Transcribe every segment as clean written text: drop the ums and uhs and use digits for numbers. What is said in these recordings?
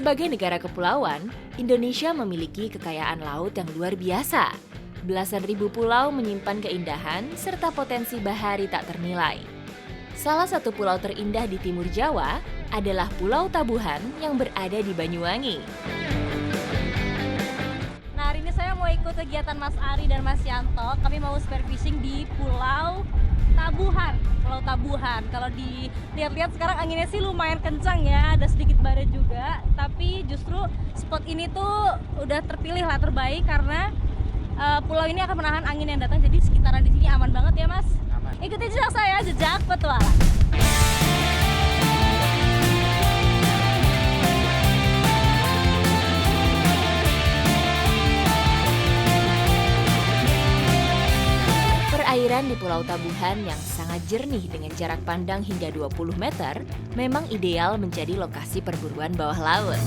Sebagai negara kepulauan, Indonesia memiliki kekayaan laut yang luar biasa. Belasan ribu pulau menyimpan keindahan serta potensi bahari tak ternilai. Salah satu pulau terindah di Timur Jawa adalah Pulau Tabuhan yang berada di Banyuwangi. Nah, hari ini saya mau ikut kegiatan Mas Ari dan Mas Yanto. Kami mau spear fishing di Pulau Tabuhan. Pulau Tabuhan. Kalau dilihat-lihat sekarang anginnya sih lumayan kencang ya, ada sedikit badai juga. Tapi justru spot ini tuh udah terpilih lah terbaik karena pulau ini akan menahan angin yang datang. Jadi sekitaran di sini aman banget ya Mas. Aman. Ikuti jejak saya, Jejak Petualang. Perairan di Pulau Tabuhan yang sangat jernih dengan jarak pandang hingga 20 meter memang ideal menjadi lokasi perburuan bawah laut.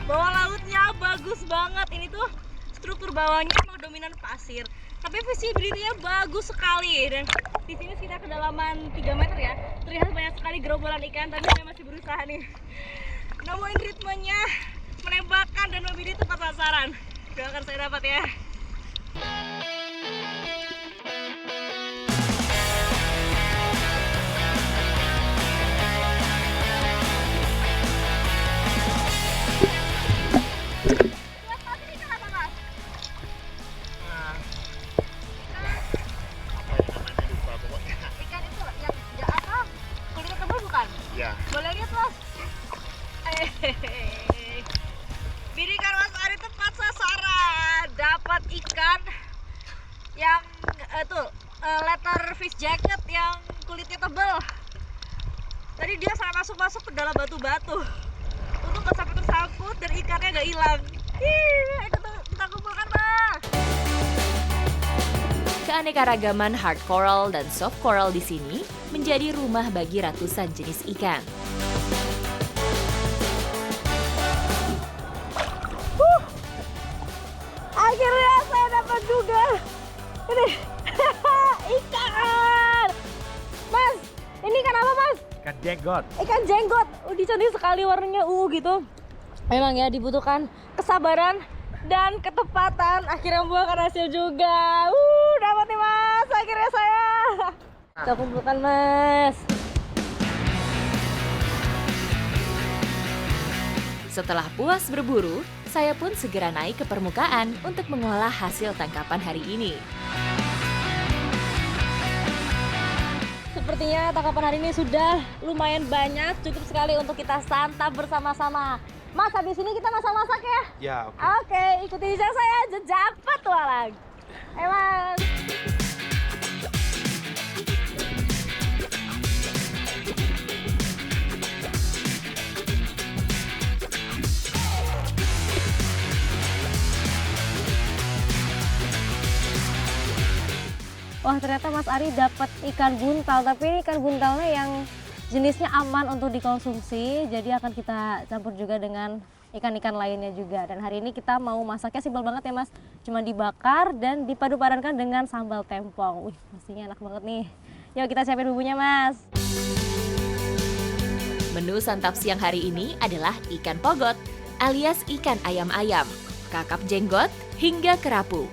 Bawah lautnya bagus banget. Ini tuh struktur bawahnya emang dominan pasir, tapi visibility-nya bagus sekali. Dan di sini sekitar kedalaman 3 meter ya, terlihat banyak sekali gerombolan ikan. Tapi saya masih berusaha nih nemuin ritmenya, menembakkan dan memilih tempat sasaran. Doakan saya dapat ya. Ikan itu yang apa? Kulitnya tebal bukan? Ya. Boleh lihat Mas? Bidikan Mas Ari tepat sasaran. Dapat ikan yang letter fish jacket yang kulitnya tebal. Tadi dia sampai masuk ke dalam batu-batu. Untung nggak sampai tersangkut dan ikannya nggak hilang. Kita kumpulkan Bang. Keanekaragaman hard coral dan soft coral di sini menjadi rumah bagi ratusan jenis ikan. Akhirnya saya dapat juga ini ikan. Mas, ini ikan apa Mas? Ikan jenggot. Ikan jenggot. Cantik sekali warnanya gitu. Memang ya dibutuhkan kesabaran dan ketepatan. Akhirnya membuahkan hasil juga. Dapat nih Mas. Akhirnya saya. Kita kumpulkan Mas. Setelah puas berburu, saya pun segera naik ke permukaan untuk mengolah hasil tangkapan hari ini. Sepertinya tangkapan hari ini sudah lumayan banyak, cukup sekali untuk kita santap bersama-sama. Mas, habis ini kita masak-masak ya? Ya, oke. Oke, ikuti jejak saya, Jejak Petualang. Mas. Wah, ternyata Mas Ari dapat ikan buntal, tapi ini ikan buntalnya yang jenisnya aman untuk dikonsumsi, jadi akan kita campur juga dengan ikan-ikan lainnya juga. Dan hari ini kita mau masaknya simpel banget ya Mas, cuma dibakar dan dipadu-padankan dengan sambal tempong. Wih, pastinya enak banget nih. Yuk kita siapin bumbunya Mas. Menu santap siang hari ini adalah ikan pogot alias ikan ayam-ayam, kakap jenggot hingga kerapu.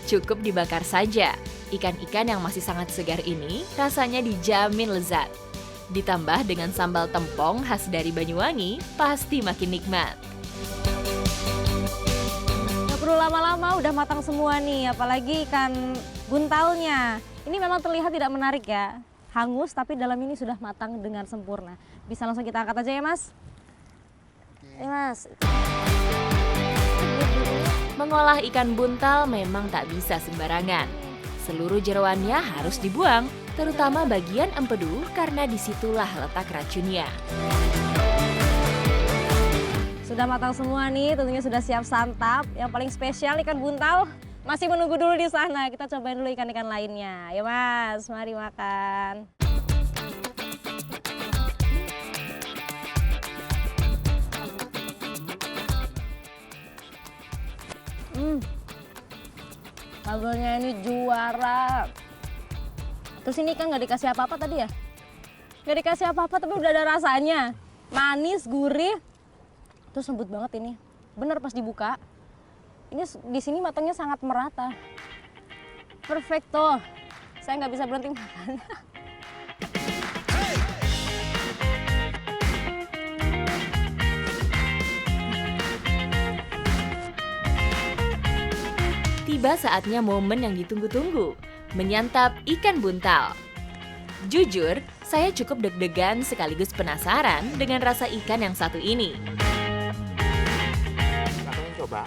Cukup dibakar saja. Ikan-ikan yang masih sangat segar ini rasanya dijamin lezat. Ditambah dengan sambal tempong khas dari Banyuwangi, pasti makin nikmat. Gak perlu lama-lama, udah matang semua nih, apalagi ikan buntalnya. Ini memang terlihat tidak menarik ya, hangus tapi dalam ini sudah matang dengan sempurna. Bisa langsung kita angkat aja ya Mas. Mas. Mengolah ikan buntal memang tak bisa sembarangan. Seluruh jeroannya harus dibuang, terutama bagian empedu karena disitulah letak racunnya. Sudah matang semua nih, tentunya sudah siap santap. Yang paling spesial ikan buntal masih menunggu dulu di sana. Kita cobain dulu ikan-ikan lainnya. Ya Mas, mari makan. Sambalnya ini juara. Terus ini kan nggak dikasih apa-apa tadi ya? Nggak dikasih apa-apa tapi udah ada rasanya. Manis, gurih, terus lembut banget ini. Bener pas dibuka, ini di sini matangnya sangat merata. Perfecto. Saya nggak bisa berhenti makan. Tiba saatnya momen yang ditunggu-tunggu, menyantap ikan buntal. Jujur, saya cukup deg-degan sekaligus penasaran dengan rasa ikan yang satu ini. Pengen coba?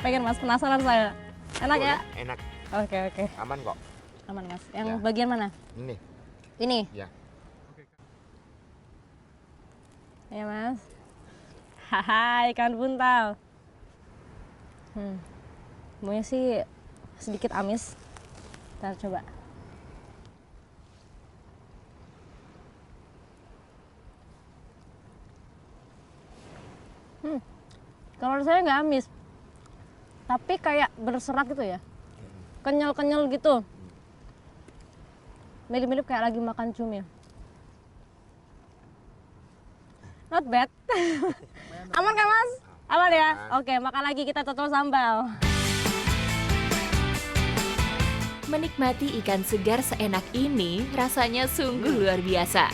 Pengen Mas, penasaran saya. Enak ya? Enak, Oke. aman kok. Aman Mas. Yang Ya. bagian mana? Ini, Ini? ya. Ya Mas. Haha, ikan buntal. Bumbunya sih sedikit amis. Kita coba. Kalau saya nggak amis, tapi kayak berserat gitu ya, kenyal-kenyal gitu, mirip-mirip kayak lagi makan cumi. Not bad. Aman kan Mas? Aman ya? Oke, makan lagi, kita cocol sambal. Menikmati ikan segar seenak ini rasanya sungguh luar biasa.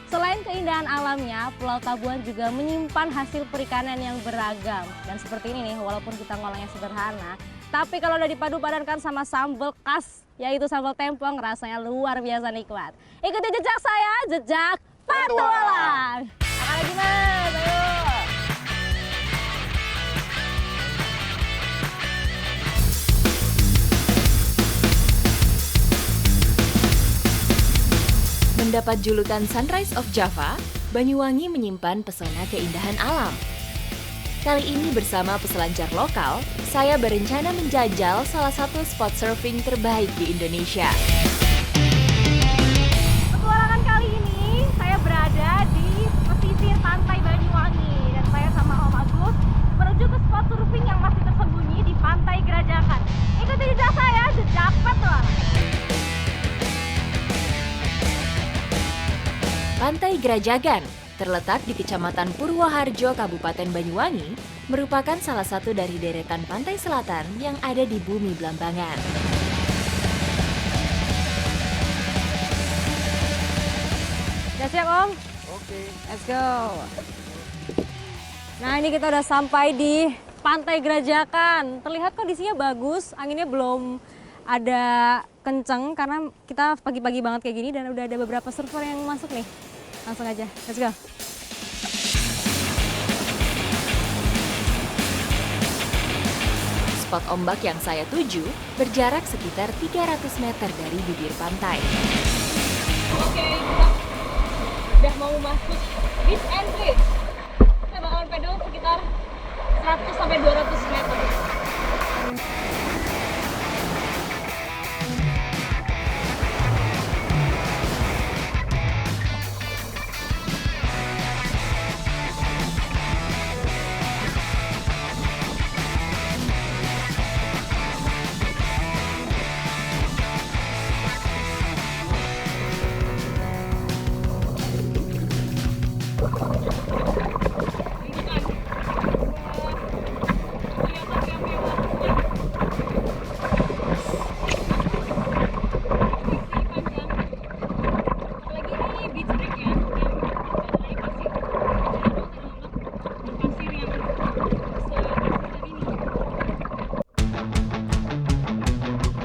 Selain keindahan alamnya, Pulau Tabuhan juga menyimpan hasil perikanan yang beragam. Dan seperti ini nih, walaupun kita ngolahnya sederhana, tapi kalau udah dipadu padankan sama sambal khas, yaitu sambal tempong, rasanya luar biasa nikmat. Ikuti jejak saya, Jejak Petualang. Makan lagi Mas, ayo. Mendapat julukan Sunrise of Java, Banyuwangi menyimpan pesona keindahan alam. Kali ini bersama peselancar lokal, saya berencana menjajal salah satu spot surfing terbaik di Indonesia. Petualangan kali ini saya berada di pesisir pantai Banyuwangi dan saya sama Om Agus menuju ke spot surfing yang masih tersembunyi di pantai Gerajakan. Ikuti jejak saya, Jejak Petualang. Pantai Gerajagan, terletak di Kecamatan Purwoharjo, Kabupaten Banyuwangi, merupakan salah satu dari deretan pantai selatan yang ada di bumi Blambangan. Udah siap Om? Oke. Let's go. Nah ini kita udah sampai di Pantai Gerajakan. Terlihat kondisinya bagus, anginnya belum ada kenceng karena kita pagi-pagi banget kayak gini dan udah ada beberapa surfer yang masuk nih. Langsung aja, let's go. Spot ombak yang saya tuju berjarak sekitar 300 meter dari bibir pantai. Oke, kita udah mau masuk beach entry. Kita bakalan pedal sekitar 100 sampai 200 meter.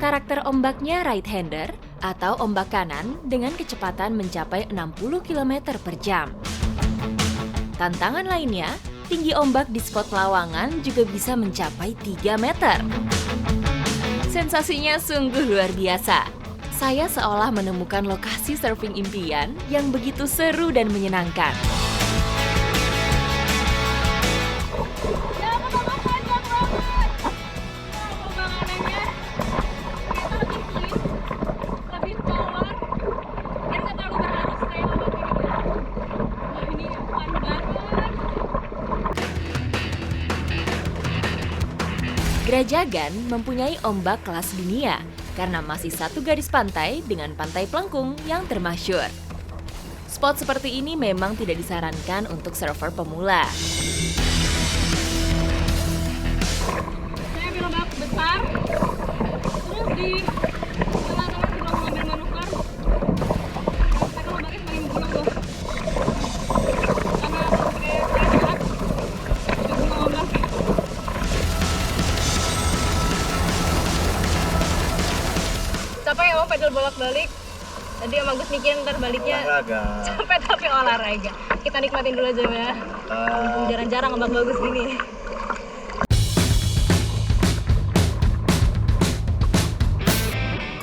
Karakter ombaknya right-hander atau ombak kanan dengan kecepatan mencapai 60 km per jam. Tantangan lainnya, tinggi ombak di spot Lawangan juga bisa mencapai 3 meter. Sensasinya sungguh luar biasa. Saya seolah menemukan lokasi surfing impian yang begitu seru dan menyenangkan. Gerajagan mempunyai ombak kelas dunia karena masih satu garis pantai dengan pantai Pelengkung yang termasyur. Spot seperti ini memang tidak disarankan untuk surfer pemula. Saya ambil ombak besar, terus di tengah-tengah kita mengambil manuver. Saya kalau ombaknya semakin gulung tuh. Karena kayak berat, udah gulung ombak. Capek emang pedal bolak-balik. Tadi Om Agus mikirin ntar baliknya capek tapi olahraga. Kita nikmatin dulu aja ya. Jarang-jarang ombak bagus gini.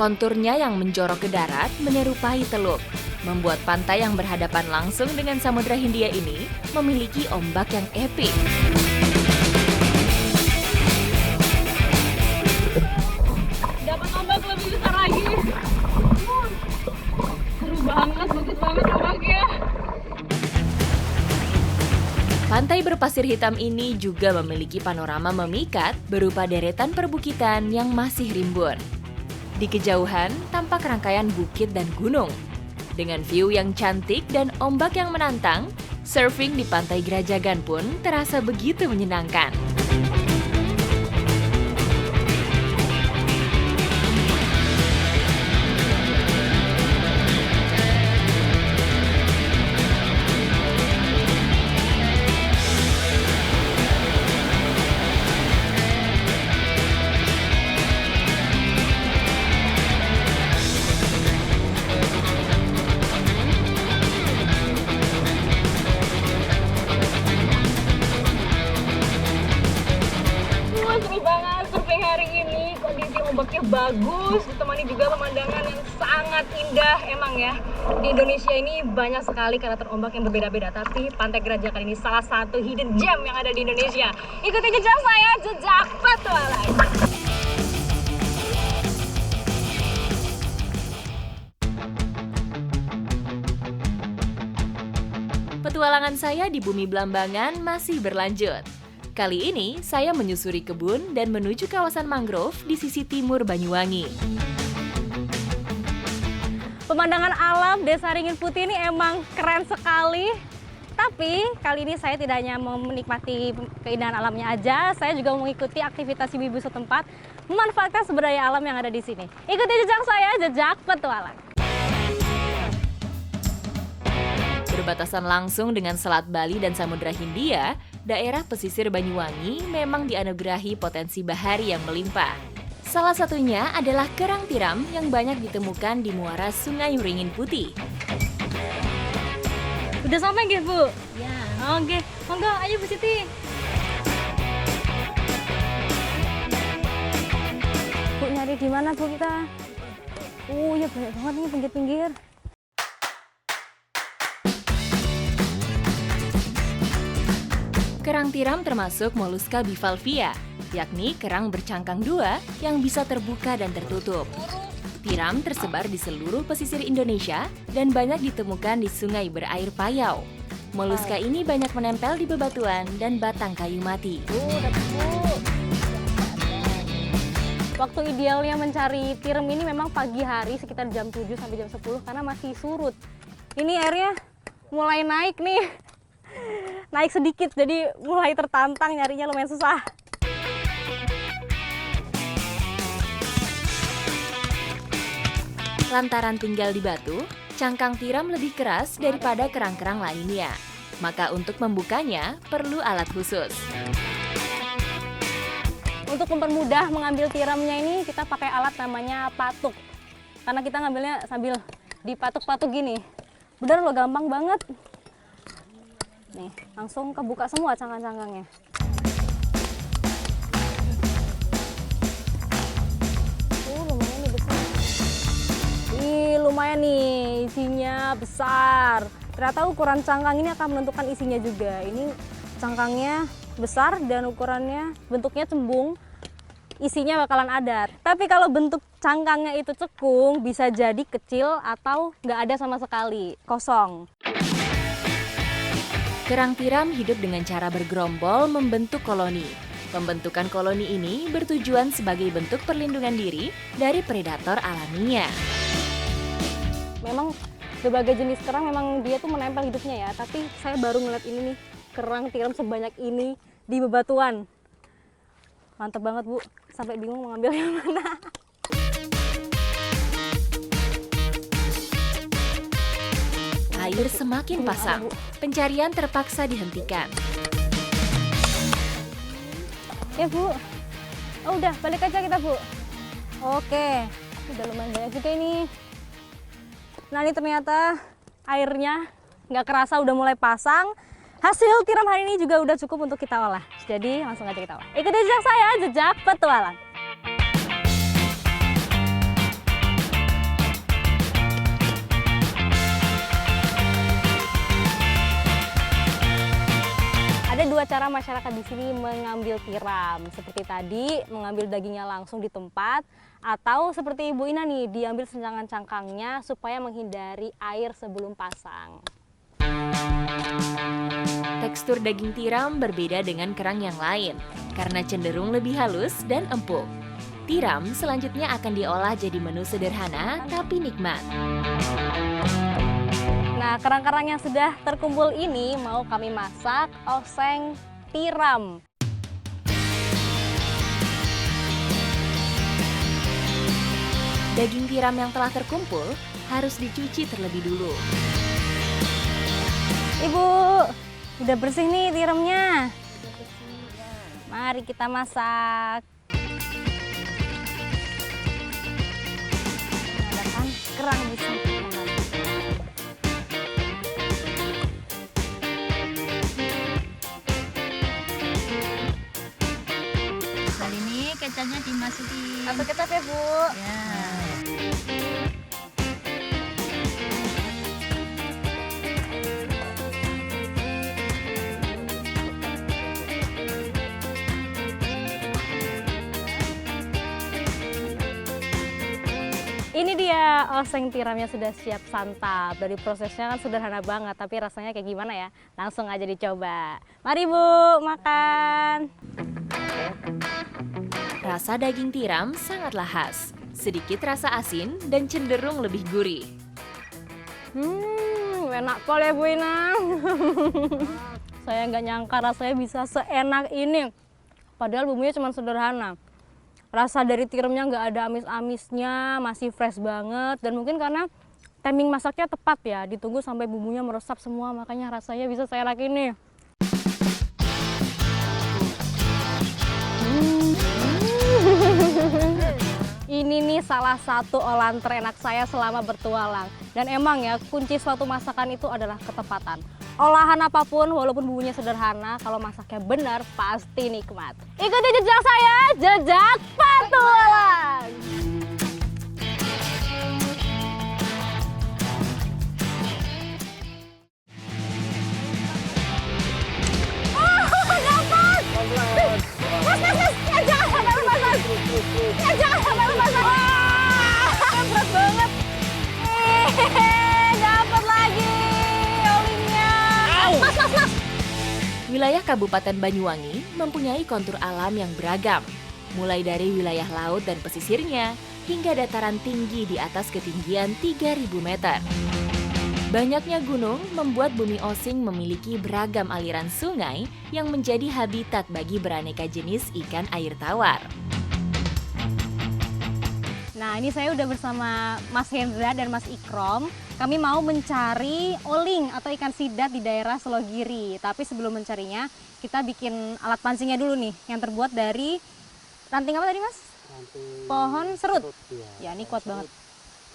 Konturnya yang menjorok ke darat menyerupai teluk, membuat pantai yang berhadapan langsung dengan Samudra Hindia ini memiliki ombak yang epik. Dapat ombak lebih besar lagi. Seru banget, bagus banget ombaknya. Pantai berpasir hitam ini juga memiliki panorama memikat berupa deretan perbukitan yang masih rimbun. Di kejauhan tampak rangkaian bukit dan gunung. Dengan view yang cantik dan ombak yang menantang, surfing di Pantai Grajagan pun terasa begitu menyenangkan. Ombaknya bagus, ditemani juga pemandangan yang sangat indah. Emang ya, di Indonesia ini banyak sekali karakter ombak yang berbeda-beda, tapi Pantai Grajagan ini salah satu hidden gem yang ada di Indonesia. Ikuti jejak saya, Jejak Petualang. Petualangan saya di bumi Blambangan masih berlanjut. Kali ini, saya menyusuri kebun dan menuju kawasan mangrove di sisi timur Banyuwangi. Pemandangan alam Desa Ringin Putih ini emang keren sekali. Tapi kali ini saya tidak hanya menikmati keindahan alamnya aja, saya juga mengikuti aktivitas ibu-ibu setempat, memanfaatkan sumber daya alam yang ada di sini. Ikuti jejak saya, Jejak Petualang. Berbatasan langsung dengan Selat Bali dan Samudra Hindia, daerah pesisir Banyuwangi memang dianugerahi potensi bahari yang melimpah. Salah satunya adalah kerang tiram yang banyak ditemukan di muara Sungai Ringin Putih. Udah sampai nggih, Bu? Ya. Oke, monggo ayo Bu Siti. Bu, nyari di mana Bu kita? Ya banyak banget nih pinggir-pinggir. Kerang tiram termasuk moluska bivalvia, yakni kerang bercangkang dua yang bisa terbuka dan tertutup. Tiram tersebar di seluruh pesisir Indonesia dan banyak ditemukan di sungai berair payau. Moluska ini banyak menempel di bebatuan dan batang kayu mati. Waktu idealnya mencari tiram ini memang pagi hari sekitar jam 7 sampai jam 10 karena masih surut. Ini airnya mulai naik nih. Naik sedikit, jadi mulai tertantang, nyarinya lumayan susah. Lantaran tinggal di batu, cangkang tiram lebih keras daripada kerang-kerang lainnya. Maka untuk membukanya, perlu alat khusus. Untuk mempermudah mengambil tiramnya ini, kita pakai alat namanya patuk. Karena kita ngambilnya sambil dipatuk-patuk gini. Bener loh, gampang banget. Nih, langsung kebuka semua cangkang-cangkangnya. Lumayan nih besar. Lumayan nih, isinya besar. Ternyata ukuran cangkang ini akan menentukan isinya juga. Ini cangkangnya besar dan ukurannya, bentuknya cembung, isinya bakalan ada. Tapi kalau bentuk cangkangnya itu cekung, bisa jadi kecil atau nggak ada sama sekali, kosong. Kerang tiram hidup dengan cara bergerombol membentuk koloni. Pembentukan koloni ini bertujuan sebagai bentuk perlindungan diri dari predator alaminya. Memang berbagai jenis kerang memang dia tuh menempel hidupnya ya, tapi saya baru ngeliat ini nih, kerang tiram sebanyak ini di bebatuan. Mantep banget Bu, sampai bingung mau ngambil yang mana. Air semakin pasang, pencarian terpaksa dihentikan. Ya Bu, oh udah balik aja kita Bu. Oke, udah lumayan banyak juga ini. Nah ini ternyata airnya nggak kerasa udah mulai pasang. Hasil tiram hari ini juga udah cukup untuk kita olah. Jadi langsung aja kita olah. Ikuti jejak saya, Jejak Petualang. Ada dua cara masyarakat di sini mengambil tiram. Seperti tadi, mengambil dagingnya langsung di tempat. Atau seperti Ibu Ina nih, diambil senjangan cangkangnya supaya menghindari air sebelum pasang. Tekstur daging tiram berbeda dengan kerang yang lain, karena cenderung lebih halus dan empuk. Tiram selanjutnya akan diolah jadi menu sederhana tapi nikmat. Nah, kerang-kerang yang sudah terkumpul ini mau kami masak oseng tiram. Daging tiram yang telah terkumpul harus dicuci terlebih dulu. Ibu, udah bersih nih tiramnya. Mari kita masak. Mengadakan kerang di sini. Kali ini kecapnya dimasukin. Masuk kecap ya Bu. Ya. Ini dia oseng tiramnya sudah siap santap. Dari prosesnya kan sederhana banget, tapi rasanya kayak gimana ya? Langsung aja dicoba. Mari Bu, makan. Rasa daging tiram sangatlah khas, sedikit rasa asin dan cenderung lebih gurih. Enak pol ya Bu Ina. Saya nggak nyangka rasanya bisa seenak ini. Padahal bumbunya cuma sederhana. Rasa dari tiramnya nggak ada amis-amisnya, masih fresh banget. Dan mungkin karena timing masaknya tepat ya, ditunggu sampai bumbunya meresap semua, makanya rasanya bisa seenak ini. Ini nih salah satu olahan terenak saya selama bertualang. Dan emang ya, kunci suatu masakan itu adalah ketepatan. Olahan apapun, walaupun bumbunya sederhana, kalau masaknya benar, pasti nikmat. Ikuti jejak saya, Jejak Petualang! Jangan sampai lepas. Wah, berat banget. Dapat lagi olingnya. Mas. Wilayah Kabupaten Banyuwangi mempunyai kontur alam yang beragam, mulai dari wilayah laut dan pesisirnya hingga dataran tinggi di atas ketinggian 3.000 meter. Banyaknya gunung membuat bumi Osing memiliki beragam aliran sungai yang menjadi habitat bagi beraneka jenis ikan air tawar. Nah, ini saya udah bersama Mas Hendra dan Mas Ikrom. Kami mau mencari oling atau ikan sidat di daerah Selogiri. Tapi sebelum mencarinya, kita bikin alat pancingnya dulu nih, yang terbuat dari ranting apa tadi Mas? Ranting Pohon serut. ya. Ya, ini kuat banget.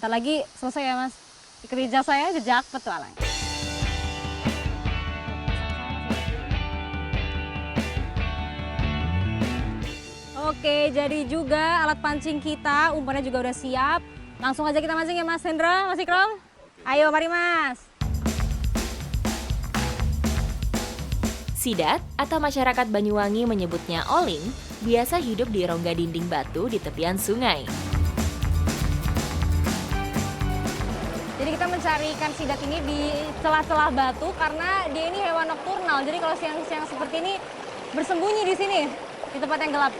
Ntar lagi selesai ya Mas. Ikuti jejak saya, Jejak Petualang. Oke, jadi juga alat pancing kita, umpannya juga udah siap. Langsung aja kita mancing ya Mas Hendra, Mas Ikrom. Ayo, mari Mas. Sidat atau masyarakat Banyuwangi menyebutnya oling, biasa hidup di rongga dinding batu di tepian sungai. Jadi kita mencari ikan sidat ini di celah-celah batu karena dia ini hewan nokturnal. Jadi kalau siang-siang seperti ini bersembunyi di sini. di tempat yang gelap.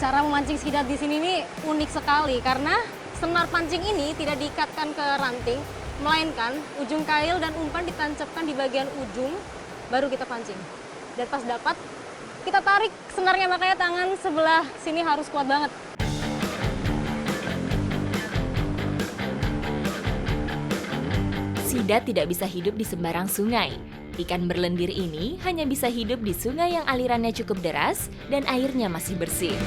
Cara memancing sidat di sini nih unik sekali karena senar pancing ini tidak diikatkan ke ranting, melainkan ujung kail dan umpan ditancapkan di bagian ujung, baru kita pancing. Dan pas dapat, kita tarik senarnya, makanya tangan sebelah sini harus kuat banget. Sidat tidak bisa hidup di sembarang sungai. Ikan berlendir ini hanya bisa hidup di sungai yang alirannya cukup deras dan airnya masih bersih.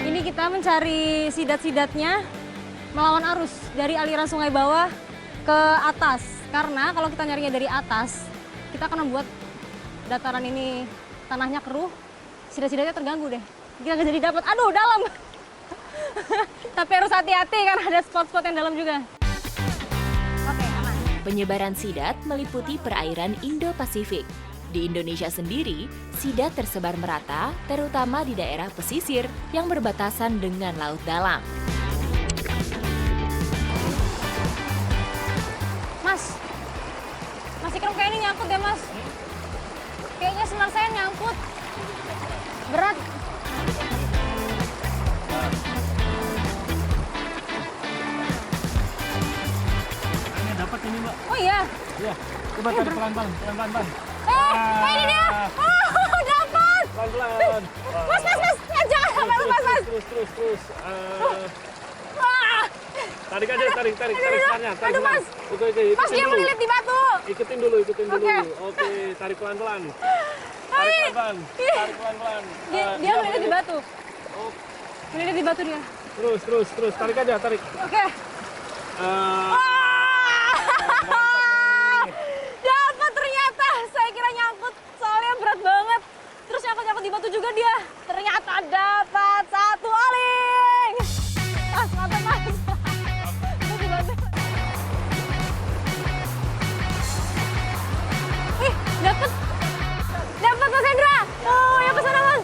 Ini kita mencari sidat-sidatnya melawan arus dari aliran sungai bawah ke atas. Karena kalau kita nyarinya dari atas, kita akan membuat dataran ini tanahnya keruh, sidat-sidatnya terganggu deh. Kita nggak jadi dapat. Aduh, dalam. Tapi harus hati-hati karena ada spot-spot yang dalam juga. Oke, aman. Penyebaran sidat meliputi perairan Indo-Pasifik. Di Indonesia sendiri, sidat tersebar merata, terutama di daerah pesisir yang berbatasan dengan laut dalam. Mas, ikan kayak ini nyangkut deh, Mas. Kayaknya senar saya nyangkut. Berat. Ini dapat ini, Mbak. Oh iya. Iya. Coba tarik pelan-pelan. Ini dia. Oh, dapat. Pelan-pelan. Mas. Jangan sampai lepas, Mas. Terus. Wah. Tarik aja, tarik senarnya. Aduh, Mas. Oke, Mas, dia melilit di batu. Ikutin dulu. Oke. Oke, tarik pelan-pelan. Hai. Tarik pelan-pelan. Dia melilit di batu. Oh, Melilit di batu dia. terus. Tarik aja, tarik. Oke. Dapat ternyata. Saya kira nyangkut, soalnya berat banget. Terus nyangkut di batu juga dia. Ternyata dapat satu oling. Mas, mantap, Mas. Itu di batu. Ih, dapat Mas Hendra. Oh, ya kesana, Mas.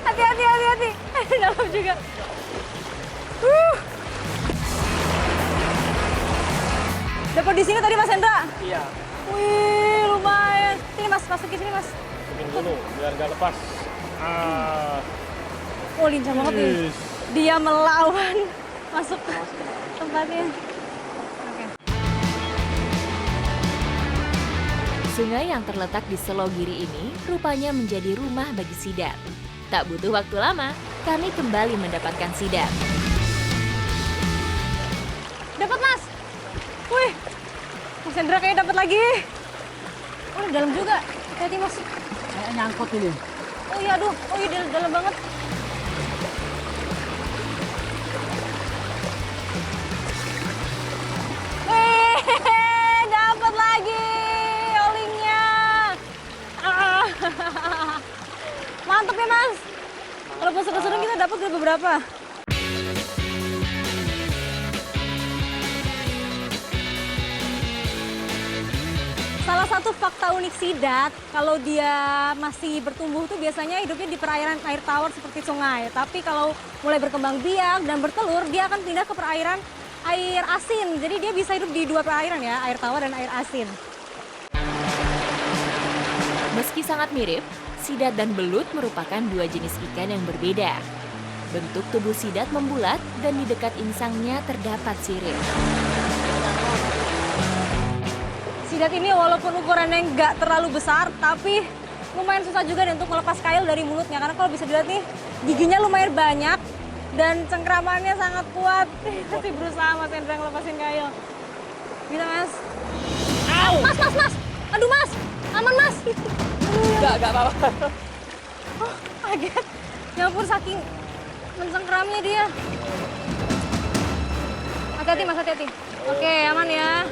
Hati-hati. Dalam juga. Dapat di sini tadi, Mas Hendra? Iya. Wih, lumayan. Sini, Mas, masukin sini, Mas. Masukin dulu biar nggak lepas. Oh, lincah banget nih. Yes. Dia melawan masuk ke tempatnya. Oke. Sungai yang terletak di Selogiri ini rupanya menjadi rumah bagi sidat. Tak butuh waktu lama, kami kembali mendapatkan sidat. Dapat, Mas. Wih. Mas Hendra kayaknya dapat lagi. Oh, dalam juga. Hati-hati, Mas. Kayak nyangkut ini. Oh iya, aduh. Oh iya, dalam banget. Dapat lagi olingnya. Mantep ya, Mas. Kalau pas seru-seru kita dapat beberapa. Salah satu fakta unik sidat, kalau dia masih bertumbuh tuh biasanya hidupnya di perairan air tawar seperti sungai. Tapi kalau mulai berkembang biak dan bertelur, dia akan pindah ke perairan air asin. Jadi dia bisa hidup di dua perairan ya, air tawar dan air asin. Meski sangat mirip, sidat dan belut merupakan dua jenis ikan yang berbeda. Bentuk tubuh sidat membulat dan di dekat insangnya terdapat sirip. Sidat ini walaupun ukurannya nggak terlalu besar, tapi lumayan susah juga nih untuk melepas kail dari mulutnya. Karena kalau bisa dilihat nih, giginya lumayan banyak dan cengkramannya sangat kuat. Masih berusaha Mas Hendra ngelepasin kail. Bisa, Mas? Au! Mas! Aduh, Mas! Aman, Mas! Enggak apa-apa. Oh, kaget. Ya ampun, saking mencengkramnya dia. Hati-hati, Mas, hati-hati. Oke, aman ya.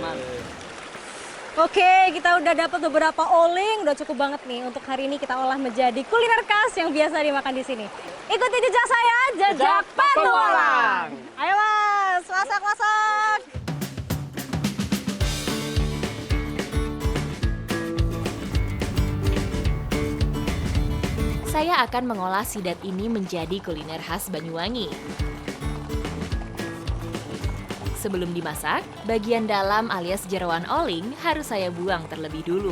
Oke, kita udah dapat beberapa oling, udah cukup banget nih untuk hari ini kita olah menjadi kuliner khas yang biasa dimakan di sini. Ikuti jejak saya, Jejak Petualang. Ayo, Mas, masak. Saya akan mengolah sidat ini menjadi kuliner khas Banyuwangi. Sebelum dimasak, bagian dalam alias jeroan oling harus saya buang terlebih dulu.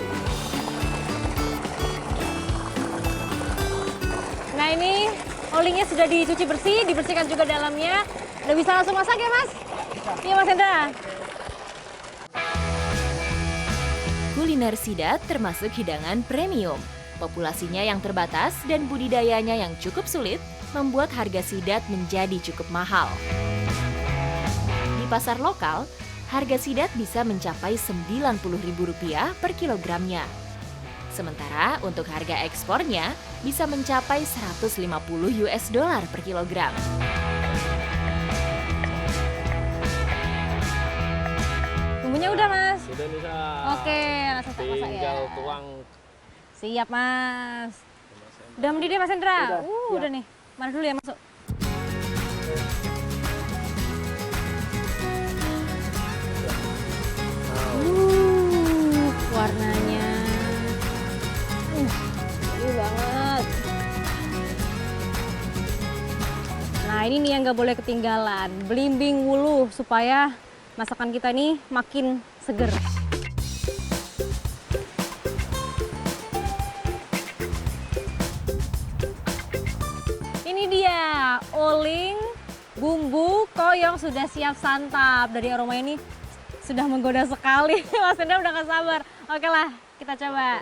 Nah ini olingnya sudah dicuci bersih, dibersihkan juga dalamnya. Udah bisa langsung masak ya Mas? Iya Mas Hendra. Kuliner sidat termasuk hidangan premium. Populasinya yang terbatas dan budidayanya yang cukup sulit membuat harga sidat menjadi cukup mahal. Di pasar lokal, harga sidat bisa mencapai Rp90.000 per kilogramnya. Sementara untuk harga ekspornya bisa mencapai $150 per kilogram. Bumbunya udah Mas? Sudah nih, Sa. Oke, langsung saya masak ya. Tinggal tuang. Siap Mas. Udah mendidih Mas Hendra? Udah nih. Mana dulu ya masuk? Warnanya. Ini banget. Nah ini nih yang nggak boleh ketinggalan. Belimbing wuluh supaya masakan kita nih makin seger. Ini dia oling bumbu koyong sudah siap santap. Dari aroma ini sudah menggoda sekali. Mas Hendra udah gak sabar. Oke lah, kita coba.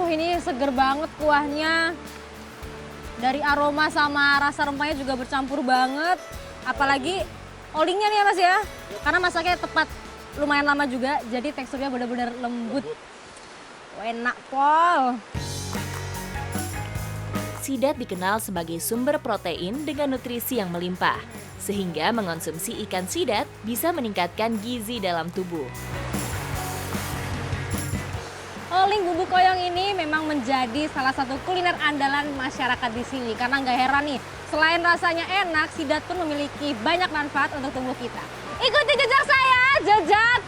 Ini seger banget kuahnya. Dari aroma sama rasa rempahnya juga bercampur banget. Apalagi olingnya nih ya Mas ya. Karena masaknya tepat lumayan lama juga. Jadi teksturnya benar-benar lembut. Enak pol. Sidat dikenal sebagai sumber protein dengan nutrisi yang melimpah. Sehingga mengonsumsi ikan sidat bisa meningkatkan gizi dalam tubuh. Oling bumbu koyong ini memang menjadi salah satu kuliner andalan masyarakat di sini. Karena nggak heran nih, selain rasanya enak, sidat pun memiliki banyak manfaat untuk tubuh kita. Ikuti jejak saya, Jejak